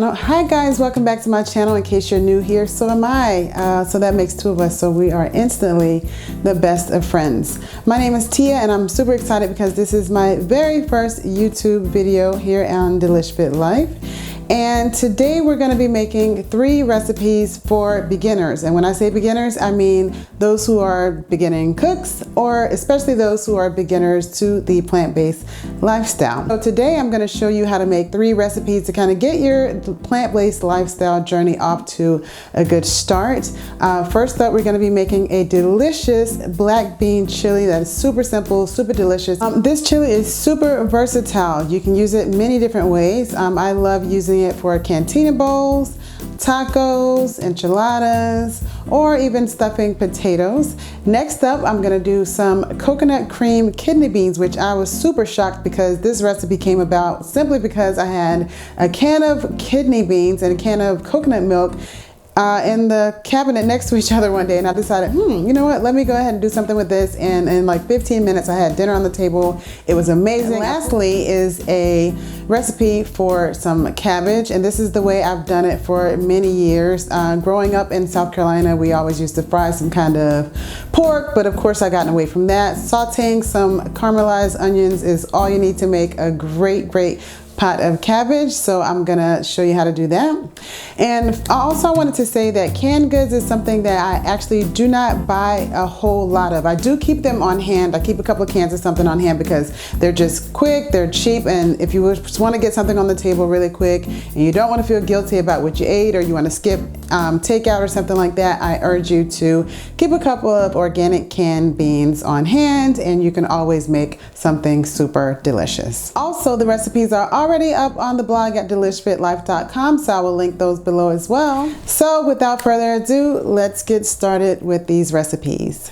No, hi guys, welcome back to my channel. In case you're new here, so am I. So that makes two of us, so we are instantly the best of friends. My name is Tia and I'm super excited because this is my very first YouTube video here on Delish Fit Life. And today we're going to be making 3 recipes for beginners. And when I say beginners, I mean those who are beginning cooks, or especially those who are beginners to the plant-based lifestyle. So today I'm going to show you how to make 3 recipes to kind of get your plant-based lifestyle journey off to a good start. First up, we're going to be making a delicious black bean chili that is super simple, super delicious. This chili is super versatile. You can use it many different ways. I love using it for cantina bowls, tacos, enchiladas, or even stuffing potatoes. Next up, I'm gonna do some coconut cream kidney beans, which I was super shocked because this recipe came about simply because I had a can of kidney beans and a can of coconut milk in the cabinet next to each other one day, and I decided, you know what, let me go ahead and do something with this. And in like 15 minutes I had dinner on the table. It was amazing. And lastly is a recipe for some cabbage, and this is the way I've done it for many years. Growing up in South Carolina, we always used to fry some kind of pork, but of course I gotten away from that. Sauteing some caramelized onions is all you need to make a great pot of cabbage, so I'm gonna show you how to do that. And also I wanted to say that canned goods is something that I actually do not buy a whole lot of. I do keep them on hand. I keep a couple of cans of something on hand because they're just quick, they're cheap, and if you just want to get something on the table really quick and you don't want to feel guilty about what you ate, or you want to skip takeout or something like that, I urge you to keep a couple of organic canned beans on hand, and you can always make something super delicious. Also, the recipes are already up on the blog at delishfitlife.com, so I will link those below as well. So without further ado, let's get started with these recipes.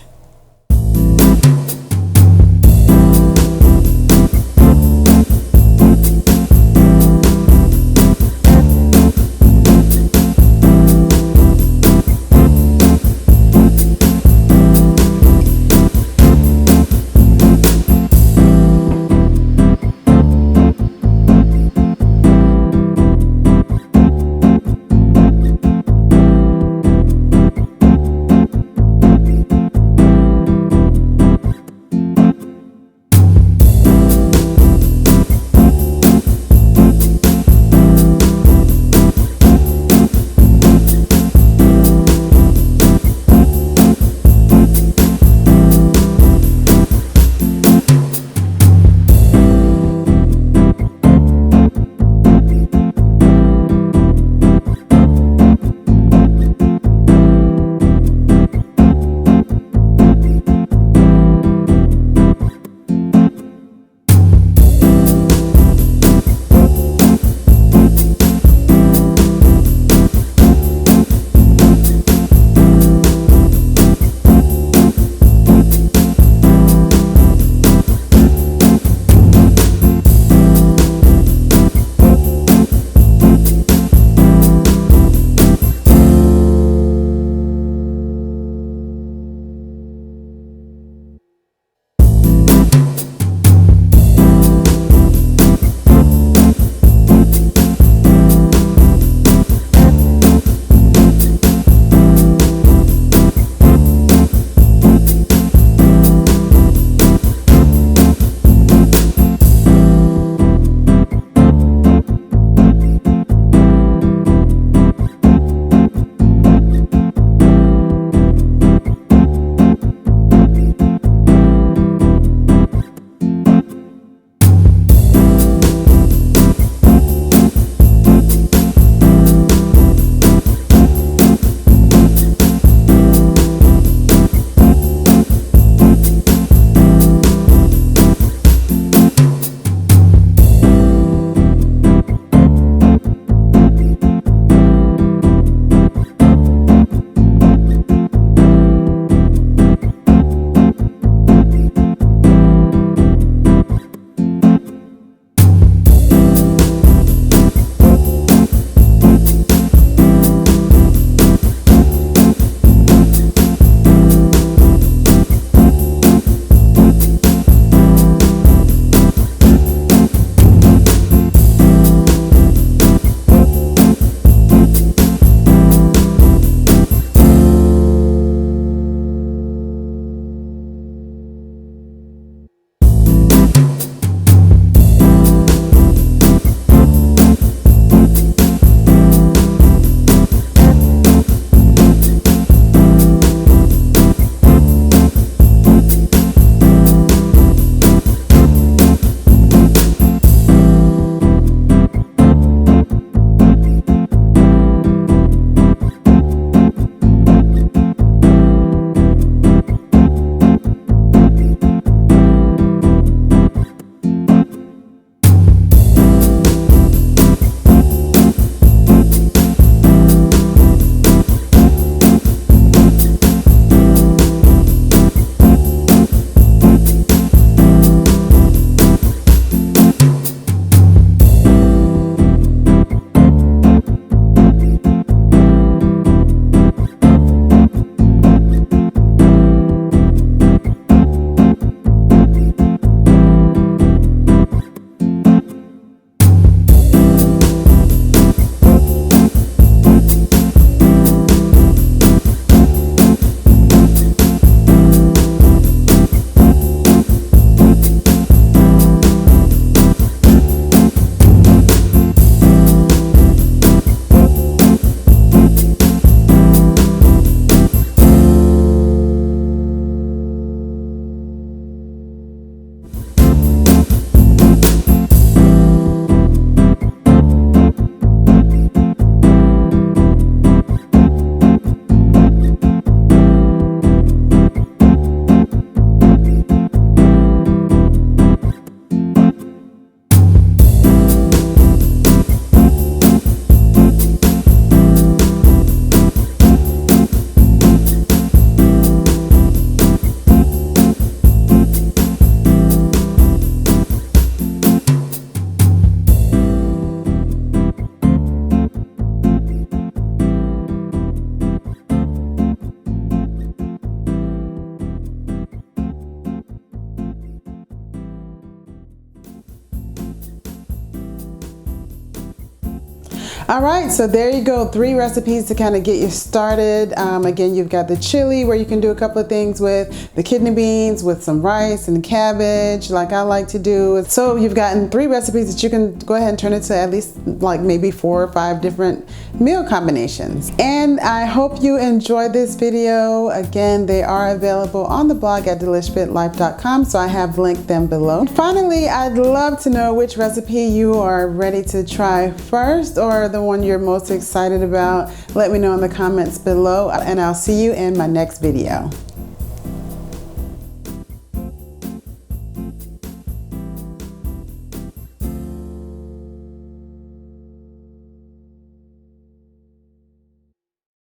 All right, so there you go, 3 recipes to kind of get you started. Again, you've got the chili where you can do a couple of things with, the kidney beans with some rice and cabbage like I like to do. So you've gotten 3 recipes that you can go ahead and turn into at least like maybe 4 or 5 different meal combinations. And I hope you enjoyed this video. Again, they are available on the blog at delishfitlife.com, so I have linked them below. And finally, I'd love to know which recipe you are ready to try first, or the one you're most excited about. Let me know in the comments below, and I'll see you in my next video.